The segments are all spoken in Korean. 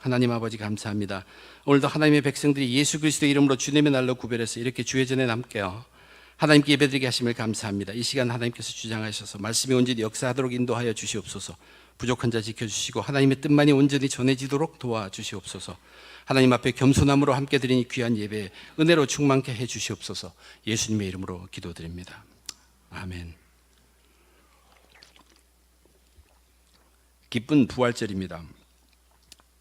하나님 아버지 감사합니다. 오늘도 하나님의 백성들이 예수 그리스도의 이름으로 주님의 날로 구별해서 이렇게 주의 전에 남게요 하나님께 예배드리게 하심을 감사합니다. 이 시간 하나님께서 주장하셔서 말씀이 온전히 역사하도록 인도하여 주시옵소서. 부족한 자 지켜주시고 하나님의 뜻만이 온전히 전해지도록 도와주시옵소서. 하나님 앞에 겸손함으로 함께 드린 이 귀한 예배 은혜로 충만케 해 주시옵소서. 예수님의 이름으로 기도드립니다. 아멘. 기쁜 부활절입니다.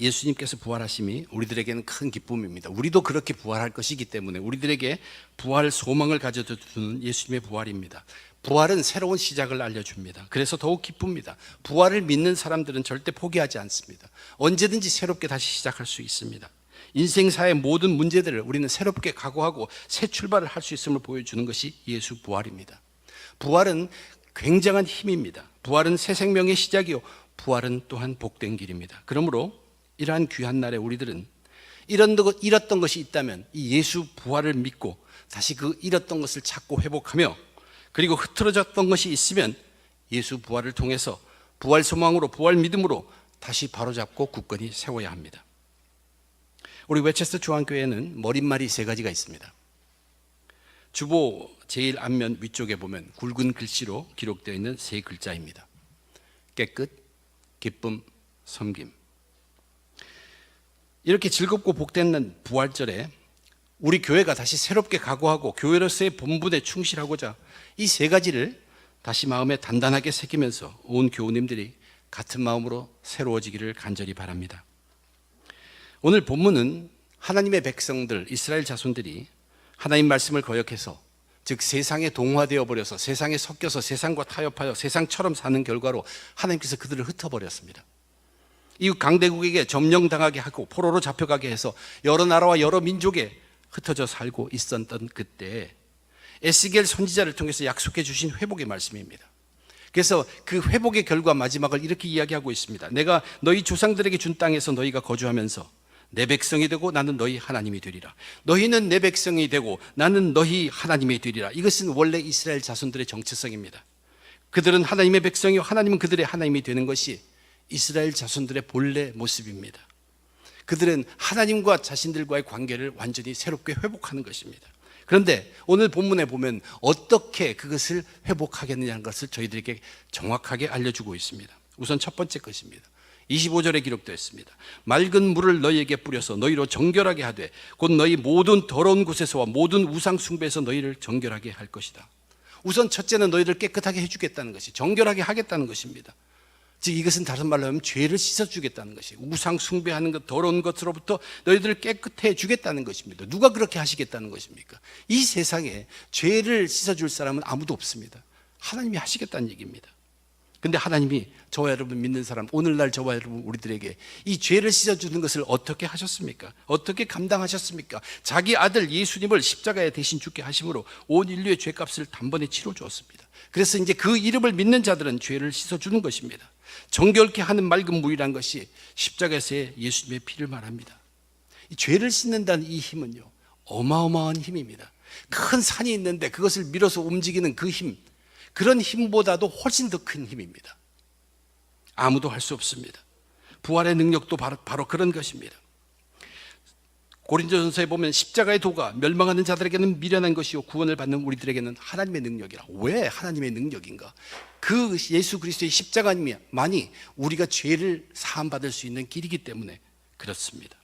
예수님께서 부활하심이 우리들에게는 큰 기쁨입니다. 우리도 그렇게 부활할 것이기 때문에 우리들에게 부활 소망을 가져다 주는 예수님의 부활입니다. 부활은 새로운 시작을 알려줍니다. 그래서 더욱 기쁩니다. 부활을 믿는 사람들은 절대 포기하지 않습니다. 언제든지 새롭게 다시 시작할 수 있습니다. 인생사의 모든 문제들을 우리는 새롭게 각오하고 새 출발을 할 수 있음을 보여주는 것이 예수 부활입니다. 부활은 굉장한 힘입니다. 부활은 새 생명의 시작이요 부활은 또한 복된 길입니다. 그러므로 이러한 귀한 날에 우리들은 잃었던 것이 있다면 이 예수 부활을 믿고 다시 그 잃었던 것을 찾고 회복하며, 그리고 흐트러졌던 것이 있으면 예수 부활을 통해서 부활 소망으로 부활 믿음으로 다시 바로잡고 굳건히 세워야 합니다. 우리 웨체스터 중앙교회에는 머릿말이 3가지가 있습니다. 주보 제일 앞면 위쪽에 보면 굵은 글씨로 기록되어 있는 3글자입니다. 깨끗, 기쁨, 섬김. 이렇게 즐겁고 복된 부활절에 우리 교회가 다시 새롭게 각오하고 교회로서의 본분에 충실하고자 이 3가지를 다시 마음에 단단하게 새기면서 온 교우님들이 같은 마음으로 새로워지기를 간절히 바랍니다. 오늘 본문은 하나님의 백성들, 이스라엘 자손들이 하나님 말씀을 거역해서, 즉 세상에 동화되어 버려서 세상에 섞여서 세상과 타협하여 세상처럼 사는 결과로 하나님께서 그들을 흩어버렸습니다. 이웃 강대국에게 점령당하게 하고 포로로 잡혀가게 해서 여러 나라와 여러 민족에 흩어져 살고 있었던 그때 에스겔 선지자를 통해서 약속해 주신 회복의 말씀입니다. 그래서 그 회복의 결과 마지막을 이렇게 이야기하고 있습니다. 내가 너희 조상들에게 준 땅에서 너희가 거주하면서 내 백성이 되고 나는 너희 하나님이 되리라. 너희는 내 백성이 되고 나는 너희 하나님이 되리라. 이것은 원래 이스라엘 자손들의 정체성입니다. 그들은 하나님의 백성이요 하나님은 그들의 하나님이 되는 것이 이스라엘 자손들의 본래 모습입니다. 그들은 하나님과 자신들과의 관계를 완전히 새롭게 회복하는 것입니다. 그런데 오늘 본문에 보면 어떻게 그것을 회복하겠느냐는 것을 저희들에게 정확하게 알려주고 있습니다. 우선 첫 번째 것입니다. 25절에 기록되어 있습니다. 맑은 물을 너희에게 뿌려서 너희로 정결하게 하되 곧 너희 모든 더러운 곳에서와 모든 우상 숭배에서 너희를 정결하게 할 것이다. 우선 첫째는 너희를 깨끗하게 해주겠다는 것이, 정결하게 하겠다는 것입니다. 즉 이것은 다른 말로 하면 죄를 씻어주겠다는 것이, 우상 숭배하는 것, 더러운 것으로부터 너희들을 깨끗해 주겠다는 것입니다. 누가 그렇게 하시겠다는 것입니까? 이 세상에 죄를 씻어줄 사람은 아무도 없습니다. 하나님이 하시겠다는 얘기입니다. 근데 하나님이 저와 여러분 믿는 사람, 오늘날 저와 여러분 우리들에게 이 죄를 씻어주는 것을 어떻게 하셨습니까? 어떻게 감당하셨습니까? 자기 아들 예수님을 십자가에 대신 죽게 하심으로 온 인류의 죄값을 단번에 치러 주었습니다. 그래서 이제 그 이름을 믿는 자들은 죄를 씻어주는 것입니다. 정결케 하는 맑은 물이란 것이 십자가에서의 예수님의 피를 말합니다. 이 죄를 씻는다는 이 힘은요 어마어마한 힘입니다. 큰 산이 있는데 그것을 밀어서 움직이는 그 힘, 그런 힘보다도 훨씬 더 큰 힘입니다. 아무도 할 수 없습니다. 부활의 능력도 바로 그런 것입니다. 고린도전서에 보면 십자가의 도가 멸망하는 자들에게는 미련한 것이요 구원을 받는 우리들에게는 하나님의 능력이라. 왜 하나님의 능력인가? 그 예수 그리스도의 십자가만이 우리가 죄를 사함받을 수 있는 길이기 때문에 그렇습니다.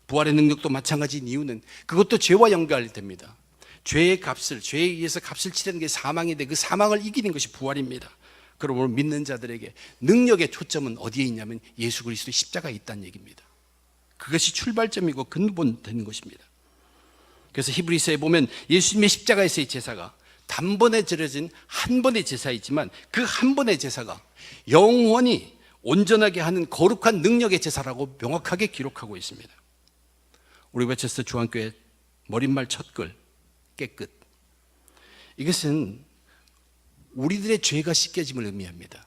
부활의 능력도 마찬가지인 이유는 그것도 죄와 연결됩니다. 죄의 값을, 죄에 의해서 값을 치르는 게 사망인데 그 사망을 이기는 것이 부활입니다. 그러므로 믿는 자들에게 능력의 초점은 어디에 있냐면 예수 그리스도의 십자가에 있다는 얘기입니다. 그것이 출발점이고 근본 되는 것입니다. 그래서 히브리서에 보면 예수님의 십자가에서의 제사가 단번에 드려진 한 번의 제사이지만 그 한 번의 제사가 영원히 온전하게 하는 거룩한 능력의 제사라고 명확하게 기록하고 있습니다. 우리 웨체스터 중앙교회 머릿말 첫글 깨끗, 이것은 우리들의 죄가 씻겨짐을 의미합니다.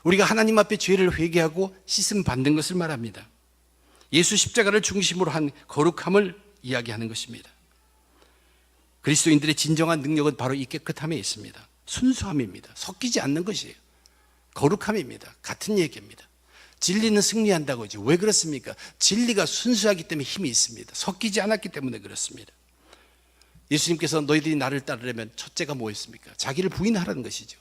우리가 하나님 앞에 죄를 회개하고 씻음 받는 것을 말합니다. 예수 십자가를 중심으로 한 거룩함을 이야기하는 것입니다. 그리스도인들의 진정한 능력은 바로 이 깨끗함에 있습니다. 순수함입니다. 섞이지 않는 것이에요. 거룩함입니다. 같은 얘기입니다. 진리는 승리한다고 하죠. 왜 그렇습니까? 진리가 순수하기 때문에 힘이 있습니다. 섞이지 않았기 때문에 그렇습니다. 예수님께서 너희들이 나를 따르려면 첫째가 뭐였습니까? 자기를 부인하라는 것이죠.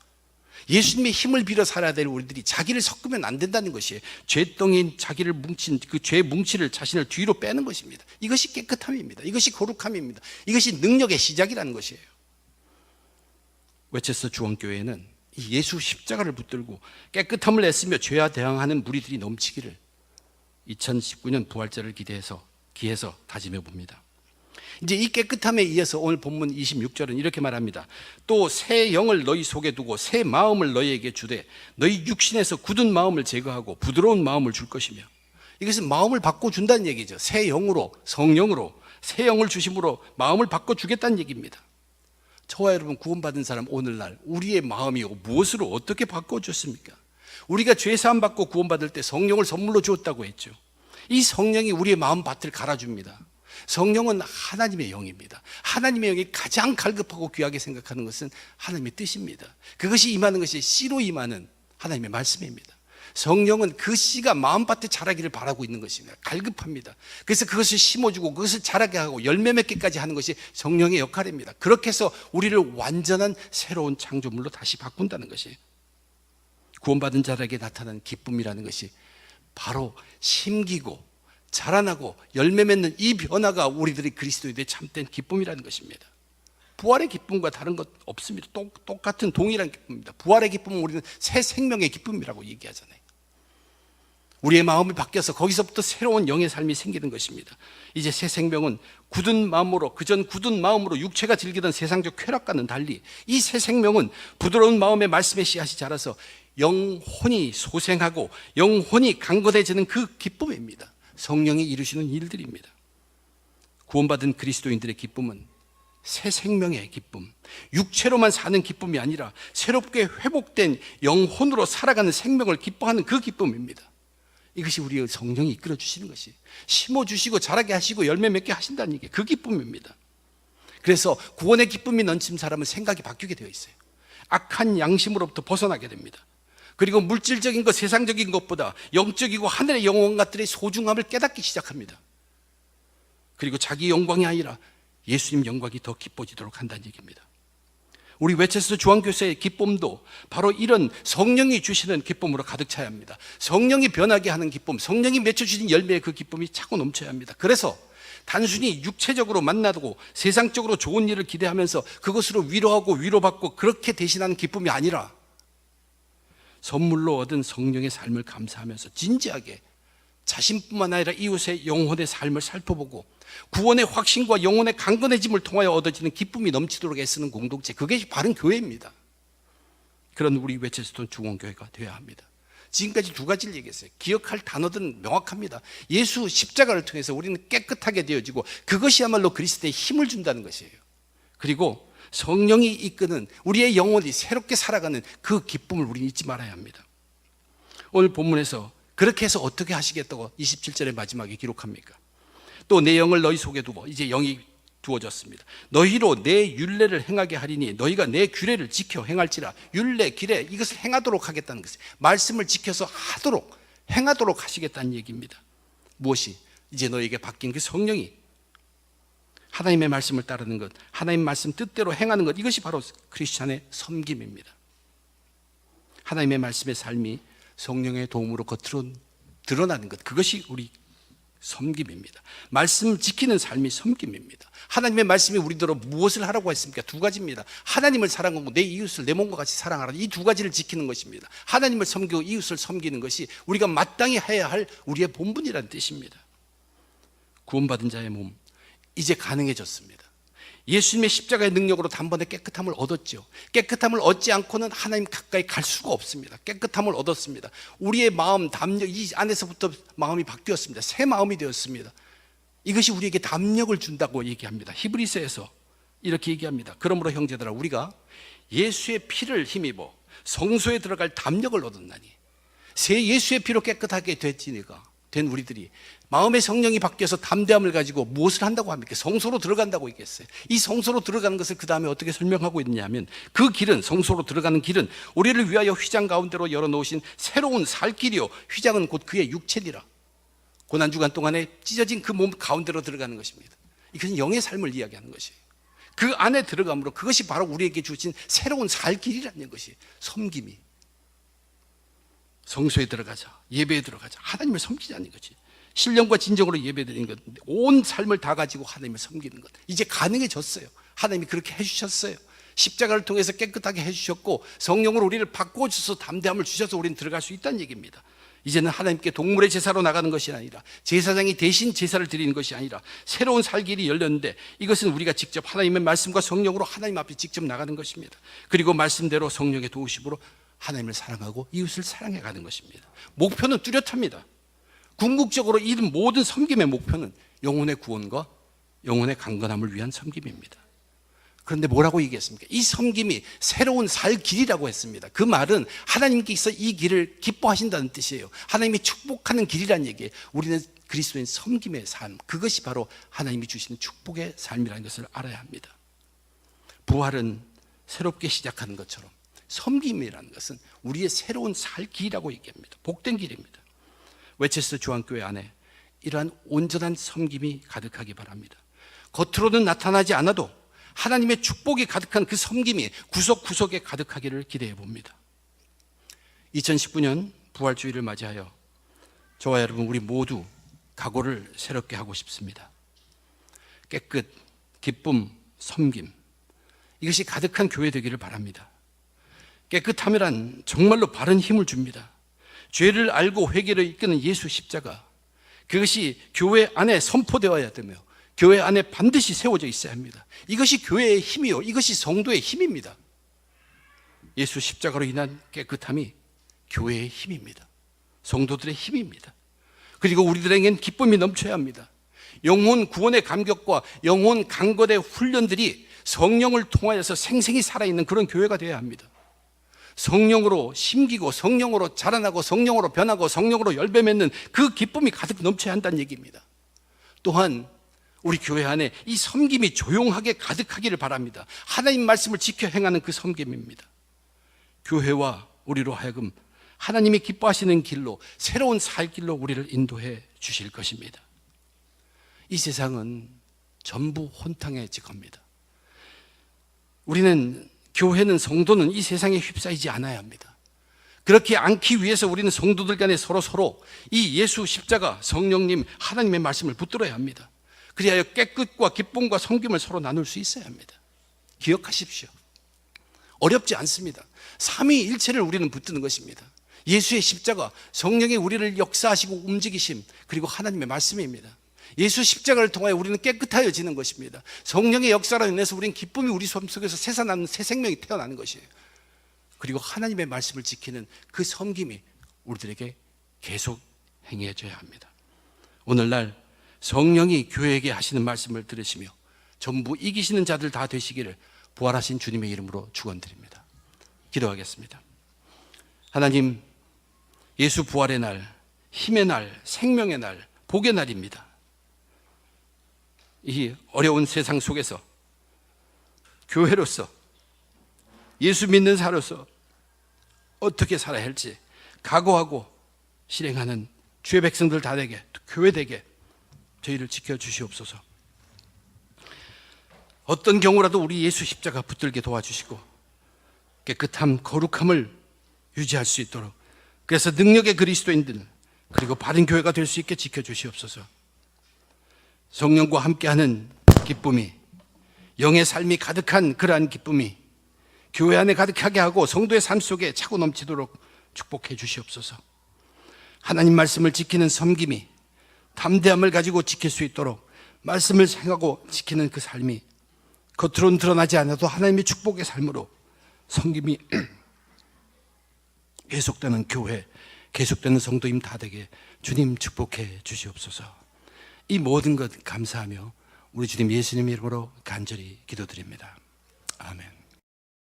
예수님의 힘을 빌어 살아야 될 우리들이 자기를 섞으면 안 된다는 것이에요. 죄덩이인 자기를 뭉친 그 죄의 뭉치를 자신을 뒤로 빼는 것입니다. 이것이 깨끗함입니다. 이것이 거룩함입니다. 이것이 능력의 시작이라는 것이에요. 웨체스터 중앙교회는 이 예수 십자가를 붙들고 깨끗함을 애쓰며 죄와 대항하는 무리들이 넘치기를 2019년 부활절을 기해서 다짐해 봅니다. 이제 이 깨끗함에 이어서 오늘 본문 26절은 이렇게 말합니다. 또 새 영을 너희 속에 두고 새 마음을 너희에게 주되 너희 육신에서 굳은 마음을 제거하고 부드러운 마음을 줄 것이며, 이것은 마음을 바꿔준다는 얘기죠. 새 영으로, 성령으로 새 영을 주심으로 마음을 바꿔주겠다는 얘기입니다. 저와 여러분 구원받은 사람 오늘날 우리의 마음이 무엇으로 어떻게 바꿔줬습니까? 우리가 죄사함 받고 구원받을 때 성령을 선물로 주었다고 했죠. 이 성령이 우리의 마음 밭을 갈아줍니다. 성령은 하나님의 영입니다. 하나님의 영이 가장 갈급하고 귀하게 생각하는 것은 하나님의 뜻입니다. 그것이 임하는 것이 씨로 임하는 하나님의 말씀입니다. 성령은 그 씨가 마음밭에 자라기를 바라고 있는 것입니다. 갈급합니다. 그래서 그것을 심어주고 그것을 자라게 하고 열매 맺기까지 하는 것이 성령의 역할입니다. 그렇게 해서 우리를 완전한 새로운 창조물로 다시 바꾼다는 것이에요. 구원받은 자에게 나타나는 기쁨이라는 것이 바로 심기고 자라나고 열매 맺는 이 변화가 우리들이 그리스도인의 참된 기쁨이라는 것입니다. 부활의 기쁨과 다른 것 없습니다. 똑같은 동일한 기쁨입니다. 부활의 기쁨은 우리는 새 생명의 기쁨이라고 얘기하잖아요. 우리의 마음이 바뀌어서 거기서부터 새로운 영의 삶이 생기는 것입니다. 이제 새 생명은 굳은 마음으로, 그전 굳은 마음으로 육체가 즐기던 세상적 쾌락과는 달리 이 새 생명은 부드러운 마음의 말씀의 씨앗이 자라서 영혼이 소생하고 영혼이 강건해지는 그 기쁨입니다. 성령이 이루시는 일들입니다. 구원받은 그리스도인들의 기쁨은 새 생명의 기쁨, 육체로만 사는 기쁨이 아니라 새롭게 회복된 영혼으로 살아가는 생명을 기뻐하는 그 기쁨입니다. 이것이 우리의 성령이 이끌어 주시는 것이, 심어주시고 자라게 하시고 열매 맺게 하신다는 얘기예요. 그 기쁨입니다. 그래서 구원의 기쁨이 넘친 사람은 생각이 바뀌게 되어 있어요. 악한 양심으로부터 벗어나게 됩니다. 그리고 물질적인 것, 세상적인 것보다 영적이고 하늘의 영혼들의 소중함을 깨닫기 시작합니다. 그리고 자기 영광이 아니라 예수님 영광이 더 기뻐지도록 한다는 얘기입니다. 우리 웨체스터 중앙교회의 기쁨도 바로 이런 성령이 주시는 기쁨으로 가득 차야 합니다. 성령이 변하게 하는 기쁨, 성령이 맺혀주신 열매의 그 기쁨이 차고 넘쳐야 합니다. 그래서 단순히 육체적으로 만나고 세상적으로 좋은 일을 기대하면서 그것으로 위로하고 위로받고 그렇게 대신하는 기쁨이 아니라 선물로 얻은 성령의 삶을 감사하면서 진지하게 자신뿐만 아니라 이웃의 영혼의 삶을 살펴보고 구원의 확신과 영혼의 강건해짐을 통하여 얻어지는 기쁨이 넘치도록 애쓰는 공동체, 그게 바른 교회입니다. 그런 우리 웨체스터 중앙교회가 되어야 합니다. 지금까지 두 가지를 얘기했어요. 기억할 단어들은 명확합니다. 예수 십자가를 통해서 우리는 깨끗하게 되어지고 그것이야말로 그리스도의 힘을 준다는 것이에요. 그리고 성령이 이끄는 우리의 영혼이 새롭게 살아가는 그 기쁨을 우리는 잊지 말아야 합니다. 오늘 본문에서 그렇게 해서 어떻게 하시겠다고 27절의 마지막에 기록합니까? 또 내 영을 너희 속에 두고, 이제 영이 두어졌습니다. 너희로 내 율례를 행하게 하리니 너희가 내 규례를 지켜 행할지라. 율례, 규례, 이것을 행하도록 하겠다는 것이에요. 말씀을 지켜서 하도록, 행하도록 하시겠다는 얘기입니다. 무엇이? 이제 너희에게 바뀐 그 성령이 하나님의 말씀을 따르는 것, 하나님 말씀 뜻대로 행하는 것, 이것이 바로 크리스찬의 섬김입니다. 하나님의 말씀의 삶이 성령의 도움으로 겉으로 드러나는 것, 그것이 우리 섬김입니다. 말씀 지키는 삶이 섬김입니다. 하나님의 말씀이 우리들로 무엇을 하라고 했습니까? 두 가지입니다. 하나님을 사랑하고 내 이웃을 내 몸과 같이 사랑하라. 이 두 가지를 지키는 것입니다. 하나님을 섬기고 이웃을 섬기는 것이 우리가 마땅히 해야 할 우리의 본분이라는 뜻입니다. 구원받은 자의 몸, 이제 가능해졌습니다. 예수님의 십자가의 능력으로 단번에 깨끗함을 얻었죠. 깨끗함을 얻지 않고는 하나님 가까이 갈 수가 없습니다. 깨끗함을 얻었습니다. 우리의 마음, 담력, 이 안에서부터 마음이 바뀌었습니다. 새 마음이 되었습니다. 이것이 우리에게 담력을 준다고 얘기합니다. 히브리서에서 이렇게 얘기합니다. 그러므로 형제들아, 우리가 예수의 피를 힘입어 성소에 들어갈 담력을 얻었나니, 새 예수의 피로 깨끗하게 됐지니까 된 우리들이 마음의 성령이 바뀌어서 담대함을 가지고 무엇을 한다고 합니까? 성소로 들어간다고 얘기했어요. 이 성소로 들어가는 것을 그 다음에 어떻게 설명하고 있냐면, 그 길은, 성소로 들어가는 길은 우리를 위하여 휘장 가운데로 열어놓으신 새로운 살 길이요, 휘장은 곧 그의 육체니라. 고난주간 동안에 찢어진 그 몸 가운데로 들어가는 것입니다. 이것은 영의 삶을 이야기하는 것이에요. 그 안에 들어감으로 그것이 바로 우리에게 주신 새로운 살 길이라는 것이, 섬김이. 성소에 들어가자, 예배에 들어가자, 하나님을 섬기자는 거지. 신령과 진정으로 예배드리는 것, 온 삶을 다 가지고 하나님을 섬기는 것, 이제 가능해졌어요. 하나님이 그렇게 해주셨어요. 십자가를 통해서 깨끗하게 해주셨고, 성령으로 우리를 바꿔주셔서 담대함을 주셔서 우리는 들어갈 수 있다는 얘기입니다. 이제는 하나님께 동물의 제사로 나가는 것이 아니라, 제사장이 대신 제사를 드리는 것이 아니라 새로운 살 길이 열렸는데, 이것은 우리가 직접 하나님의 말씀과 성령으로 하나님 앞에 직접 나가는 것입니다. 그리고 말씀대로 성령의 도우심으로 하나님을 사랑하고 이웃을 사랑해 가는 것입니다. 목표는 뚜렷합니다. 궁극적으로 이 모든 섬김의 목표는 영혼의 구원과 영혼의 강건함을 위한 섬김입니다. 그런데 뭐라고 얘기했습니까? 이 섬김이 새로운 살 길이라고 했습니다. 그 말은 하나님께서 이 길을 기뻐하신다는 뜻이에요. 하나님이 축복하는 길이라는 얘기예요. 우리는 그리스도인 섬김의 삶, 그것이 바로 하나님이 주시는 축복의 삶이라는 것을 알아야 합니다. 부활은 새롭게 시작하는 것처럼 섬김이라는 것은 우리의 새로운 살 길이라고 얘기합니다. 복된 길입니다. 웨체스터 중앙교회 안에 이러한 온전한 섬김이 가득하기 바랍니다. 겉으로는 나타나지 않아도 하나님의 축복이 가득한 그 섬김이 구석구석에 가득하기를 기대해 봅니다. 2019년 부활주의를 맞이하여 저와 여러분 우리 모두 각오를 새롭게 하고 싶습니다. 깨끗, 기쁨, 섬김, 이것이 가득한 교회 되기를 바랍니다. 깨끗함이란 정말로 바른 힘을 줍니다. 죄를 알고 회개를 이끄는 예수 십자가, 그것이 교회 안에 선포되어야 되며 교회 안에 반드시 세워져 있어야 합니다. 이것이 교회의 힘이요, 이것이 성도의 힘입니다. 예수 십자가로 인한 깨끗함이 교회의 힘입니다. 성도들의 힘입니다. 그리고 우리들에겐 기쁨이 넘쳐야 합니다. 영혼 구원의 감격과 영혼 강건의 훈련들이 성령을 통하여서 생생히 살아있는 그런 교회가 되어야 합니다. 성령으로 심기고 성령으로 자라나고 성령으로 변하고 성령으로 열매 맺는 그 기쁨이 가득 넘쳐야 한다는 얘기입니다. 또한 우리 교회 안에 이 섬김이 조용하게 가득하기를 바랍니다. 하나님 말씀을 지켜 행하는 그 섬김입니다. 교회와 우리로 하여금 하나님이 기뻐하시는 길로, 새로운 살 길로 우리를 인도해 주실 것입니다. 이 세상은 전부 혼탕해질 겁니다. 우리는, 교회는, 성도는 이 세상에 휩싸이지 않아야 합니다. 그렇게 않기 위해서 우리는 성도들 간에 서로 이 예수 십자가, 성령님, 하나님의 말씀을 붙들어야 합니다. 그리하여 깨끗과 기쁨과 섬김을 서로 나눌 수 있어야 합니다. 기억하십시오. 어렵지 않습니다. 삼위일체를 우리는 붙드는 것입니다. 예수의 십자가, 성령이 우리를 역사하시고 움직이심, 그리고 하나님의 말씀입니다. 예수 십자가를 통하여 우리는 깨끗하여지는 것입니다. 성령의 역사로 인해서 우리는 기쁨이 우리 삶 속에서 새삼나는 새 생명이 태어나는 것이에요. 그리고 하나님의 말씀을 지키는 그 섬김이 우리들에게 계속 행해져야 합니다. 오늘날 성령이 교회에게 하시는 말씀을 들으시며 전부 이기시는 자들 다 되시기를 부활하신 주님의 이름으로 축원드립니다. 기도하겠습니다. 하나님, 예수 부활의 날, 힘의 날, 생명의 날, 복의 날입니다. 이 어려운 세상 속에서 교회로서, 예수 믿는 자로서 어떻게 살아야 할지 각오하고 실행하는 주의 백성들 다 되게, 교회 되게 저희를 지켜주시옵소서. 어떤 경우라도 우리 예수 십자가 붙들게 도와주시고 깨끗함, 거룩함을 유지할 수 있도록, 그래서 능력의 그리스도인들, 그리고 바른 교회가 될 수 있게 지켜주시옵소서. 성령과 함께하는 기쁨이, 영의 삶이 가득한 그러한 기쁨이 교회 안에 가득하게 하고 성도의 삶 속에 차고 넘치도록 축복해 주시옵소서. 하나님 말씀을 지키는 섬김이, 담대함을 가지고 지킬 수 있도록 말씀을 생각하고 지키는 그 삶이 겉으로는 드러나지 않아도 하나님의 축복의 삶으로 섬김이 계속되는 교회, 계속되는 성도임 다 되게 주님 축복해 주시옵소서. 이 모든 것 감사하며 우리 주님 예수님 이름으로 간절히 기도드립니다. 아멘.